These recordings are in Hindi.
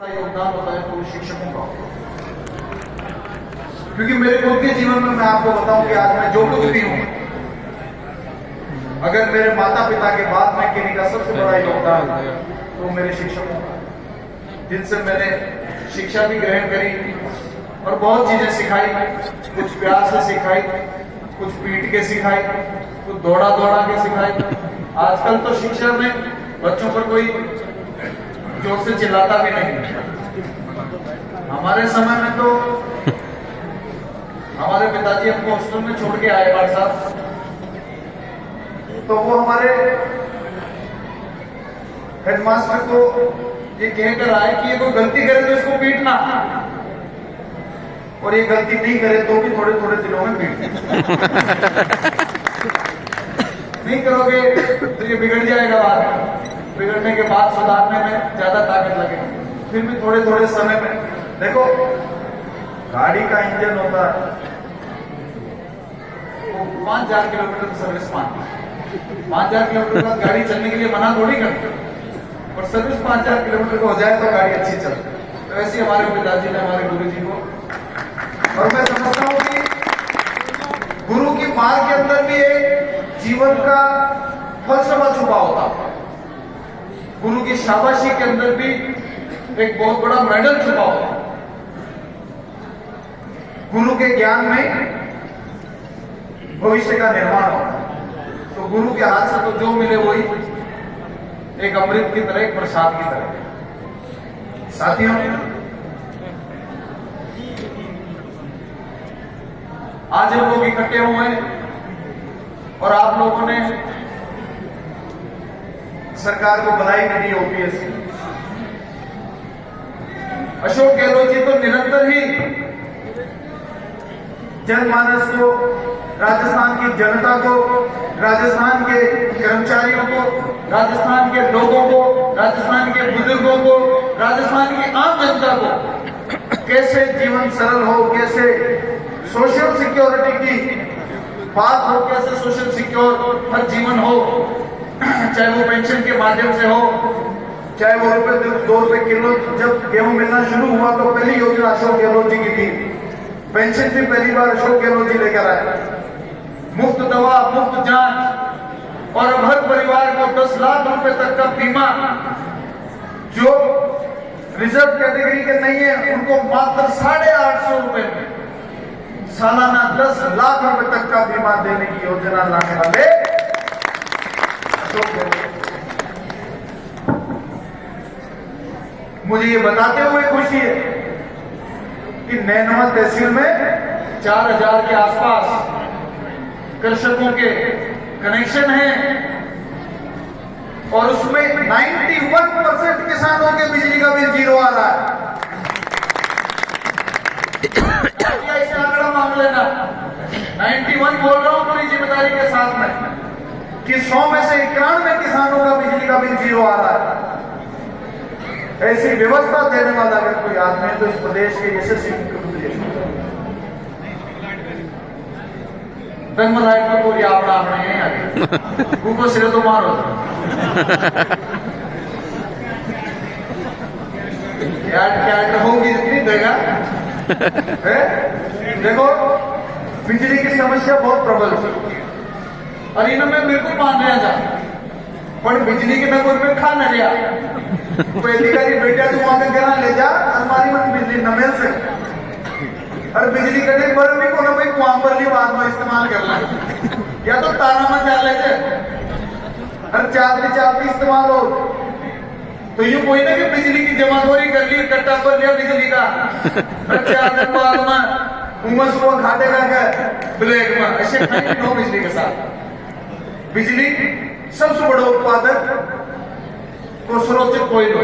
योगदान होता है तो वो शिक्षकों का होता है। क्योंकि मेरे खुद के जीवन में मैं आपको बताऊं कि आज मैं जो कुछ भी हूं, अगर मेरे माता पिता के बाद में किन्हीं का सबसे बड़ा योगदान है तो मेरे शिक्षकों का, जिनसे मैंने शिक्षा भी ग्रहण करी और बहुत चीजें सिखाई। कुछ प्यार से सिखाई, कुछ पीट के सिखाई, कुछ दौड़ा दौड़ा के सिखाई। आजकल तो शिक्षा में बच्चों पर कोई जोर से चिल्लाता भी नहीं। हमारे समय में तो हमारे पिताजी हमको हॉस्टल में छोड़ के आए बार साहब, तो वो हमारे हेडमास्टर को ये कहकर आए कि ये कोई गलती करे तो इसको पीटना, और ये गलती नहीं करे तो भी थोड़े थोड़े दिनों में पीटना। नहीं करोगे तो ये बिगड़ जाएगा बाद में, बिगड़ने के बाद सुधारने में ज्यादा ताकत लगेगी। फिर भी थोड़े थोड़े समय में देखो, गाड़ी का इंजन होता है वो 5000 किलोमीटर सर्विस मांगती है। 5000 किलोमीटर तक गाड़ी चलने के लिए मना थोड़ी करते, और सर्विस 5000 किलोमीटर को हो जाए तो गाड़ी अच्छी चलती। तो ऐसे हमारे पिताजी ने हमारे गुरु जी को, और मैं समझता हूं कि गुरु की मार के अंदर भी एक जीवन का फलसफा छुपा होता है। गुरु की शाबाशी के अंदर भी एक बहुत बड़ा मेडल छुपा होता है। गुरु के ज्ञान में भविष्य का निर्माण होता है। तो गुरु के हाथ से तो जो मिले वही एक अमृत की तरह, एक प्रसाद की तरह। साथियों, आज हम लोग इकट्ठे हुए हैं और आप लोगों ने सरकार को बधाई भी दी। ओपीएससी अशोक गहलोत जी तो निरंतर ही जनमानस को, राजस्थान की जनता को, राजस्थान के कर्मचारियों को, राजस्थान के लोगों को, राजस्थान के बुजुर्गों को, राजस्थान की आम जनता को कैसे जीवन सरल हो, कैसे सोशल सिक्योरिटी की बात हो, कैसे सोशल सिक्योर हर जीवन हो, चाहे वो पेंशन के माध्यम से हो, चाहे वो ₹2 किलो। जब गेहूं मिलना शुरू हुआ तो पहली योजना अशोक गहलोत जी की थी। पेंशन भी पहली बार अशोक गहलोत जी लेकर आए। मुफ्त दवा, मुफ्त जांच, और अब हर परिवार को 10 लाख रुपए तक का बीमा, जो रिजर्व कैटेगरी के नहीं है उनको मात्र 850 रुपए में सालाना 10 लाख रुपए तक का बीमा देने की योजना लाने वाले अशोक गहलोत। मुझे ये बताते हुए खुशी है कि नैनवा तहसील में 4000 के आसपास कृषकों के कनेक्शन हैं, और उसमें 91% किसानों के बिजली का बिल 0 आ रहा है। इसे आंकड़ा मांग लेना। 91 बोल रहा हूं पूरी जिम्मेदारी के साथ में कि 100 में से 91 किसानों का बिजली का बिल 0 आ रहा है। ऐसी व्यवस्था देने वाला अगर कोई आदमी है तो इस प्रदेश के यशस्वी मुख्यमंत्री धर्मराय को पूरी आपड़ा आपने आगे उनको सिरे तो मारो। क्या होगी जितनी देगा है? देखो, बिजली की समस्या बहुत प्रबल है और इनमें बिल्कुल मान रहा जा, पर बिजली के नगर में खा न लिया पहली बारी बेटा तू वहां घर ले जा, अलमारी में बिजली न मिल सके, और बिजली कटे पर भी को ना भाई कुआं पर ली बाद में इस्तेमाल करना, या तो तारा में चाल ले जाए, हर चालती इस्तेमाल हो। तो ये कोई ना कि बिजली की जमाखोरी कर ली, कट्टा पर लिया बिजली का, 4 दिन बाद में उमस को घाटे का ब्लैक में ऐसे नो बिजली के साथ। बिजली सबसे बड़ा उत्पादक को स्रोत कोयला,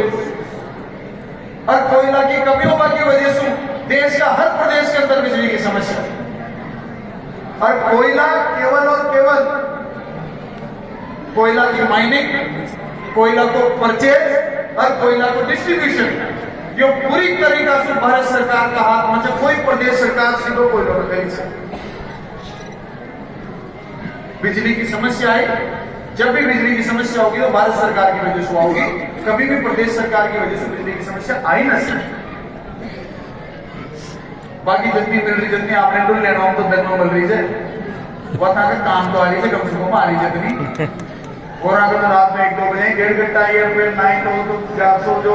और कोयला की कमियों की वजह से देश का हर प्रदेश के अंदर बिजली की समस्या, और कोयला केवल और केवल कोयला की माइनिंग, कोयला को परचेज और कोयला को डिस्ट्रीब्यूशन, ये पूरी तरीका से भारत सरकार का हाथ में, कोई प्रदेश सरकार सीधो कोयला को खरीद सकती। बिजली की समस्या है, जब भी बिजली की समस्या होगी तो भारत सरकार की वजह से होगी। कभी भी प्रदेश सरकार की वजह से बिजली की समस्या आई ना सर। बाकी जितनी मिल रही, जितनी आपने डुल लेना हो तो दिन में मिल रही है, वह का काम तो आ रही है, कम से कम आ रही है जितनी। और अगर तो रात में 1-2 बजे 1.5 घंटा ये फिर नाइट हो तो 400 जो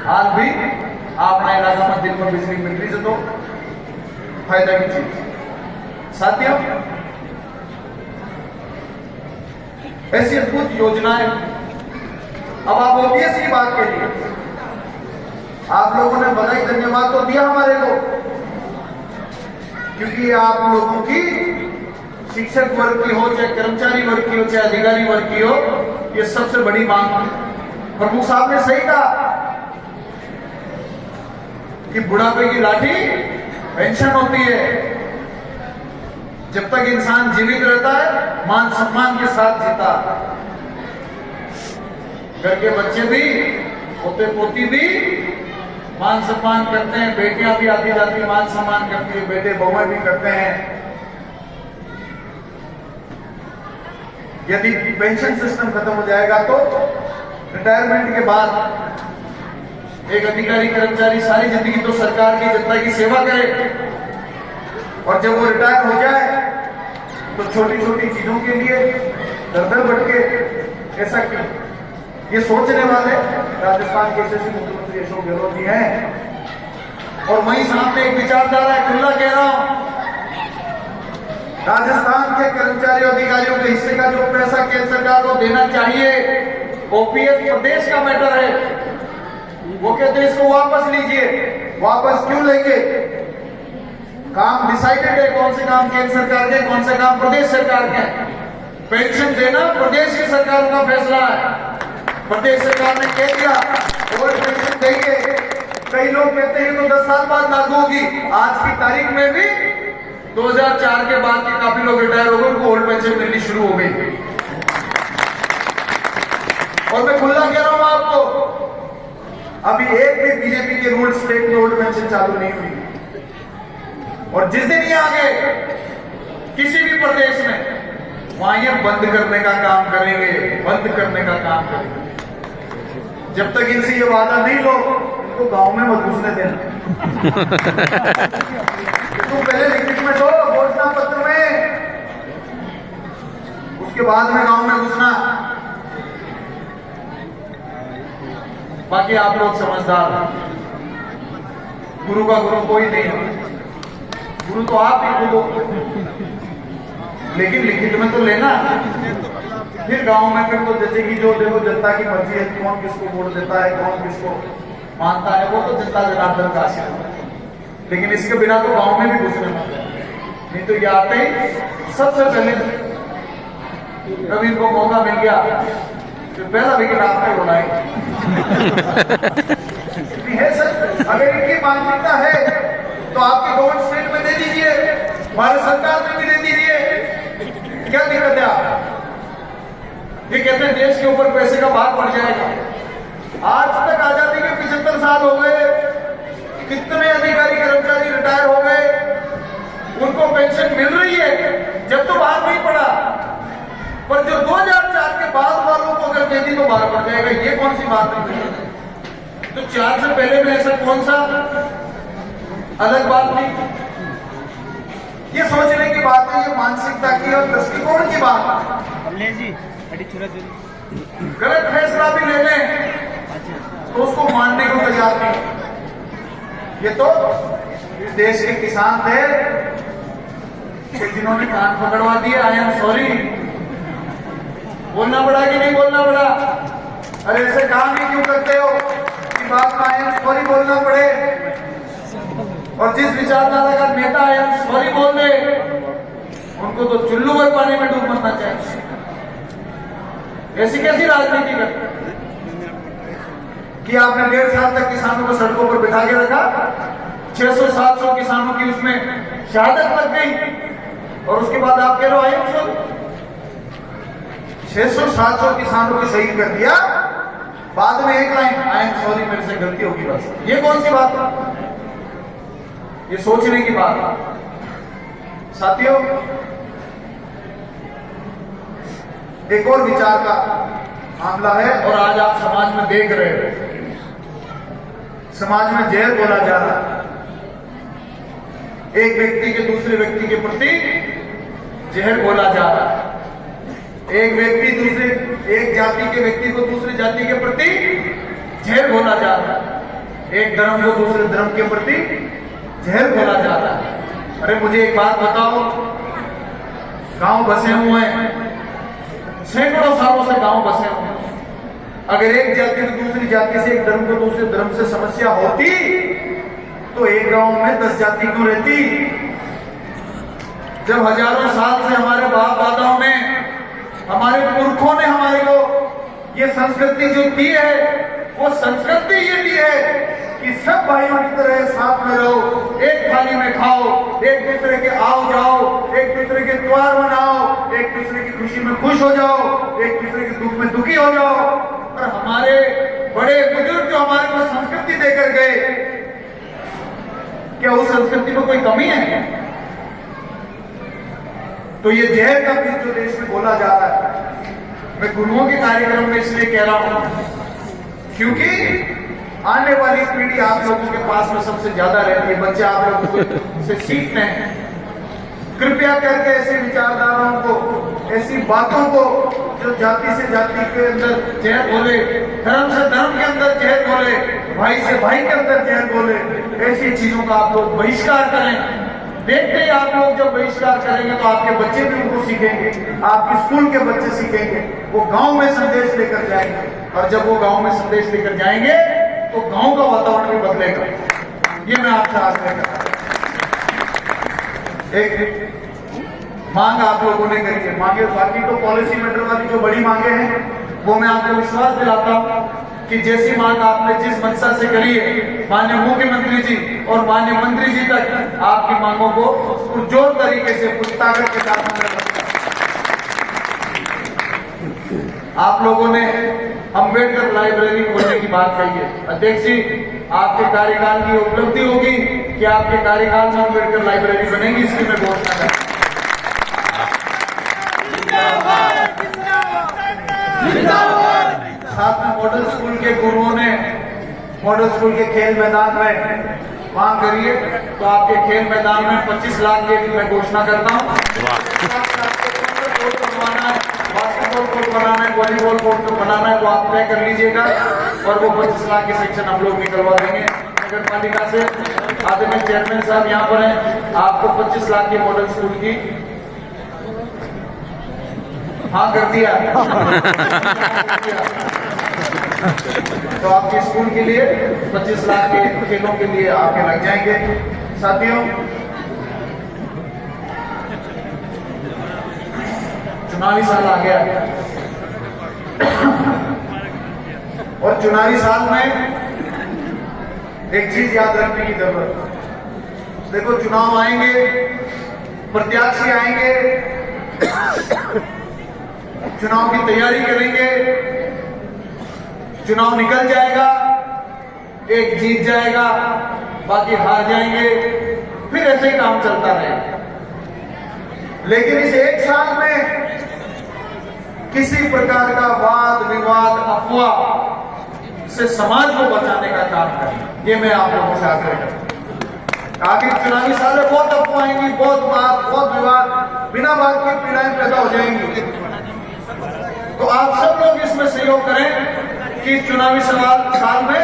आज भी अपना इलाका में दिन में बिजली मिल रही है तो फायदा की चीज। साथियों, ऐसी अद्भुत योजनाएं अब आप ओपीएस की बात करिए, आप लोगों ने बधाई धन्यवाद तो दिया हमारे को, क्योंकि आप लोगों की शिक्षक वर्ग की हो, चाहे कर्मचारी वर्ग की हो, चाहे अधिकारी वर्ग की हो, ये सबसे बड़ी मांग है। प्रमुख साहब ने सही कहा कि बुढ़ापे की लाठी पेंशन होती है। जब तक इंसान जीवित रहता है, मान सम्मान के साथ जीता। घर के बच्चे भी, पोते पोती भी मान सम्मान करते हैं, बेटियां भी आती जाती मान सम्मान करती है, बेटे बहुएं भी करते हैं। यदि पेंशन सिस्टम खत्म हो जाएगा तो रिटायरमेंट के बाद एक अधिकारी कर्मचारी सारी जिंदगी तो सरकार की जनता की सेवा करे, और जब वो रिटायर हो जाए तो छोटी छोटी चीजों के लिए दर भटके। ऐसा क्यों? ये सोचने वाले राजस्थान के यशस्वी मुख्यमंत्री अशोक गहलोत जी हैं। और वहीं सामने एक विचारधारा है, खुला कह रहा हूं, राजस्थान के कर्मचारियों अधिकारियों के हिस्से का जो पैसा केंद्र सरकार को देना चाहिए, ओपीएस प्रदेश का मैटर है। वो कहते हैं इसको वापस लीजिए। वापस क्यों लेंगे? काम डिसाइडेड है, कौन से काम केंद्र सरकार के, कौन से काम प्रदेश सरकार के। पेंशन देना प्रदेश की सरकार का फैसला है। प्रदेश सरकार ने कह दिया और पेंशन देंगे। कई लोग कहते हैं तो 10 साल बाद लागू होगी। आज की तारीख में भी 2004 के बाद के काफी लोग रिटायर हो गए, उनको ओल्ड पेंशन मिलनी शुरू हो गई। और मैं खुला कह रहा हूं आपको, अभी एक भी बीजेपी के रूल स्टेट में ओल्ड पेंशन चालू नहीं हुई। और जिस दिन ये आ गए किसी भी प्रदेश में, वहां ये बंद करने का काम करेंगे, बंद करने का काम करेंगे। जब तक इनसे ये वादा नहीं लो, इनको गांव में मत घुसने देना। तुम पहले लिखित में दो घोषणा पत्र में, उसके बाद में गांव में घुसना। बाकी आप लोग समझदार, गुरु का गुरु कोई नहीं, गुरु तो आप ही खुद हो। लेकिन लिखित में तो लेना, फिर गांव में फिर तो जैसे कि जो देखो जनता की मर्जी है, कौन किसको वोट देता है, कौन किसको मानता है, वो तो जनता जनार्दन का आशीर्वाद है। लेकिन इसके बिना तो गांव में भी घुसने मत, नहीं तो ये आते ही सबसे पहले कभी इनको मौका मिल गया तो पहला विकेट आपने उड़ाएंगे। है सर, अगर इनकी मानसिकता है तो आपके गवर्नमेंट स्टेट में दे दीजिए, भारत सरकार में भी दे दीजिए, क्या दिक्कत है? आप ये कहते हैं देश के ऊपर पैसे का भार पड़ जाएगा। आज तक आजादी के 75 साल हो गए, कितने अधिकारी कर्मचारी रिटायर हो गए, उनको पेंशन मिल रही है, जब तो भार नहीं पड़ा। पर जो 2004 के बाद वालों को अगर दे दी तो भार पड़ जाएगा, ये कौन सी बात है? तो 4 से पहले में ऐसा कौन सा अलग बात नहीं? ये सोचने की बात है, ये मानसिकता की और दृष्टिकोण की बात है। गलत फैसला भी ले लें तो उसको मानने को तैयार नहीं। ये तो इस देश के किसान थे कि जिन्होंने कान पकड़वा दिए। आई एम सॉरी बोलना पड़ा कि नहीं बोलना पड़ा? अरे ऐसे काम ही क्यों करते हो कि बात में आई एम सॉरी बोलना पड़े? और जिस विचारधारा का नेता आई एम सॉरी बोल दे, उनको तो चुल्लू भर पानी में डूब मरना चाहिए। ऐसी कैसी राजनीति करते कि आपने 1.5 साल तक किसानों को सड़कों पर बिठा के रखा, 600-700 किसानों की उसमें शहादत लग गई, और उसके बाद आप कह रहे हो आई एम सॉरी। 600-700 किसानों को शहीद कर दिया, बाद में एक लाइन आई एम सॉरी, मेरे से गलती होगी बस। ये कौन सी बात है? ये सोचने की बात है। साथियों, एक और विचार का मामला है। और आज आप समाज में देख रहे हो, समाज में जहर बोला जा रहा है। एक व्यक्ति के दूसरे व्यक्ति के प्रति जहर बोला जा रहा है। एक जाति के व्यक्ति को दूसरी जाति के प्रति जहर बोला जा रहा है। एक धर्म को दूसरे धर्म के प्रति जहर बोला जा रहा है। अरे मुझे एक बात बताओ, गांव बसे हुए हैं, सैकड़ों सालों से गांव बसे हुए हैं। अगर एक जाति को दूसरी जाति से, एक धर्म को दूसरे धर्म से समस्या होती तो एक गांव में 10 जाति क्यों रहती? जब हजारों साल से हमारे बाप दादाओं ने, हमारे पुरखों ने हमारे को ये संस्कृति जो दी है, वो संस्कृति ये दी है कि सब भाइयों की तरह साथ में रहो, एक थाली में खाओ, एक दूसरे के आओ जाओ, एक दूसरे के त्योहार मनाओ, एक दूसरे की खुशी में खुश हो जाओ, एक दूसरे के दुख में दुखी हो जाओ। और हमारे बड़े बुजुर्ग जो हमारे को संस्कृति देकर गए, क्या उस संस्कृति में कोई कमी है? तो ये जहर का बीज जो देश में बोला जा रहा है, मैं गुरुओं के कार्यक्रम में इसलिए कह रहा हूं क्योंकि आने वाली पीढ़ी आप लोगों के पास में सबसे ज्यादा रहती है। बच्चे आप लोगों से सीखते हैं। कृपया करके ऐसे विचारधाराओं को, ऐसी बातों को जो जाति से जाति के अंदर जहर बोले, धर्म से धर्म के अंदर जहर बोले, भाई से भाई के अंदर जहर बोले, ऐसी चीजों का आप लोग बहिष्कार करें। देखते ही आप लोग जब बहिष्कार करेंगे तो आपके बच्चे भी उनको सीखेंगे, आपके स्कूल के बच्चे सीखेंगे, वो गांव में संदेश लेकर जाएंगे। और जब वो गांव में संदेश लेकर जाएंगे तो गांव का वातावरण भी बदलेगा। ये मैं आपसे आग्रह करता हूं। एक मांग आप लोगों ने करी है, मांगे बाकी तो पॉलिसी मैटर वाली जो बड़ी मांगे हैं वो मैं आपको विश्वास दिलाता हूं कि जैसी मांग आपने जिस मंशा से करी है, माननीय मुख्यमंत्री जी और माननीय मंत्री जी तक आपकी मांगों को पुरजोर तरीके से, पूरी ताकत के साथ आप लोगों ने अंबेडकर लाइब्रेरी खोलने की बात कही है। अध्यक्ष जी, आपके कार्यकाल की उपलब्धि होगी कि आपके कार्यकाल में अंबेडकर लाइब्रेरी बनेगी, इसकी मैं घोषणा करता हूं। साथ में मॉडल स्कूल के गुरुओं ने मॉडल स्कूल के खेल मैदान में मांग करिए, तो आपके खेल मैदान में 25 लाख की मैं घोषणा करता हूँ। बास्केटबॉल कोर्ट बनाना है, वॉलीबॉल कोर्ट बनाना है, वो आप तय कर लीजिएगा और वो 25 लाख के सेक्शन हम लोग निकलवा देंगे नगर पालिका से। आदरणीय चेयरमैन साहब यहाँ पर हैं, आपको 25 लाख की मॉडल स्कूल की हाँ कर दिया तो आपके स्कूल के लिए 25 लाख के खेलों के लिए आपके लग जाएंगे। साथियों, चुनावी साल आ गया और चुनावी साल में एक चीज याद रखने की जरूरत है। देखो, चुनाव आएंगे, प्रत्याशी आएंगे, चुनाव की तैयारी करेंगे, चुनाव निकल जाएगा, एक जीत जाएगा, बाकी हार जाएंगे, फिर ऐसे ही काम चलता रहेगा। लेकिन इस एक साल में किसी प्रकार का वाद विवाद, अफवाह से समाज को बचाने का काम करें, ये मैं आप लोगों से आग्रह करता हूं। आगे चुनावी साल में बहुत अफवाह आएंगी, बहुत बात, बहुत विवाद, बिना बात की पीड़ाएं पैदा हो जाएंगी। तो आप सब लोग इसमें सहयोग करें कि चुनावी साल में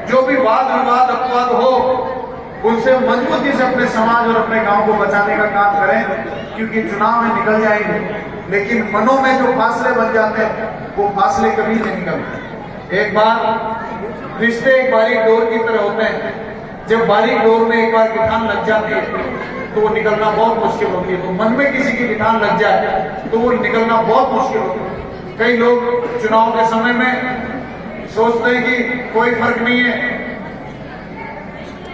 जो भी वाद विवाद अपवाद हो, उनसे मजबूती से अपने समाज और अपने गांव को बचाने का काम करें, क्योंकि चुनाव में निकल जाएंगे, लेकिन मनों में जो फासले बन जाते हैं वो फासले कभी नहीं निकलते। एक बार रिश्ते एक बारीक डोर की तरह होते हैं, जब बारीक डोर में एक बार गिठान लग जाती है तो वो निकलना बहुत मुश्किल होती है। तो मन में किसी की गिठान लग जाए तो वो निकलना बहुत मुश्किल होती है। कई लोग चुनाव के समय में सोचते हैं कि कोई फर्क नहीं है,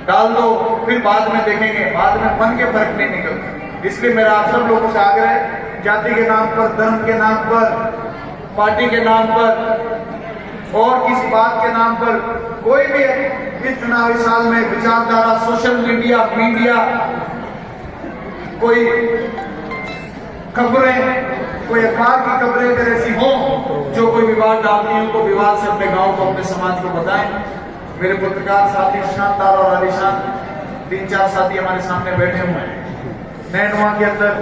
डाल दो, फिर बाद में देखेंगे, बाद में मन के फर्क नहीं निकलते। इसलिए मेरा आप सब लोगों से आग्रह है, जाति के नाम पर, धर्म के नाम पर, पार्टी के नाम पर और किसी बात के नाम पर कोई भी इस चुनावी साल में विचारधारा, सोशल मीडिया, कोई खबरें कोई अखबार की खबरें अगर ऐसी हो जो कोई विवाद डालती हो तो विवाद से अपने गांव को, अपने समाज को बताएं। मेरे पत्रकार साथी शानदार और आलिशान 3-4 साथी हमारे सामने बैठे हुए हैं। नैनवा के अंदर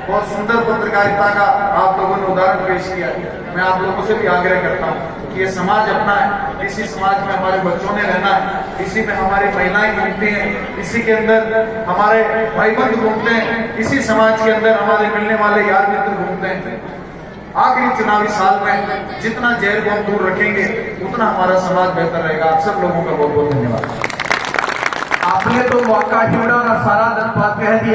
बहुत सुंदर पत्रकारिता का आप लोगों ने उदाहरण पेश किया। मैं आप लोगों से भी आग्रह करता हूँ कि ये समाज अपना है, इसी समाज में हमारे बच्चों ने रहना है, इसी में हमारी महिलाएं घूमती हैं, इसी के अंदर हमारे भाईबंध घूमते हैं, इसी समाज के अंदर हमारे मिलने वाले यार मित्र घूमते हैं। आखिरी चुनावी साल में जितना जहर को हम दूर रखेंगे उतना हमारा समाज बेहतर रहेगा। आप सब लोगों का बहुत बहुत धन्यवाद। आपने तो मौका ढूंढा और सारा धन्यवाद कह दिया।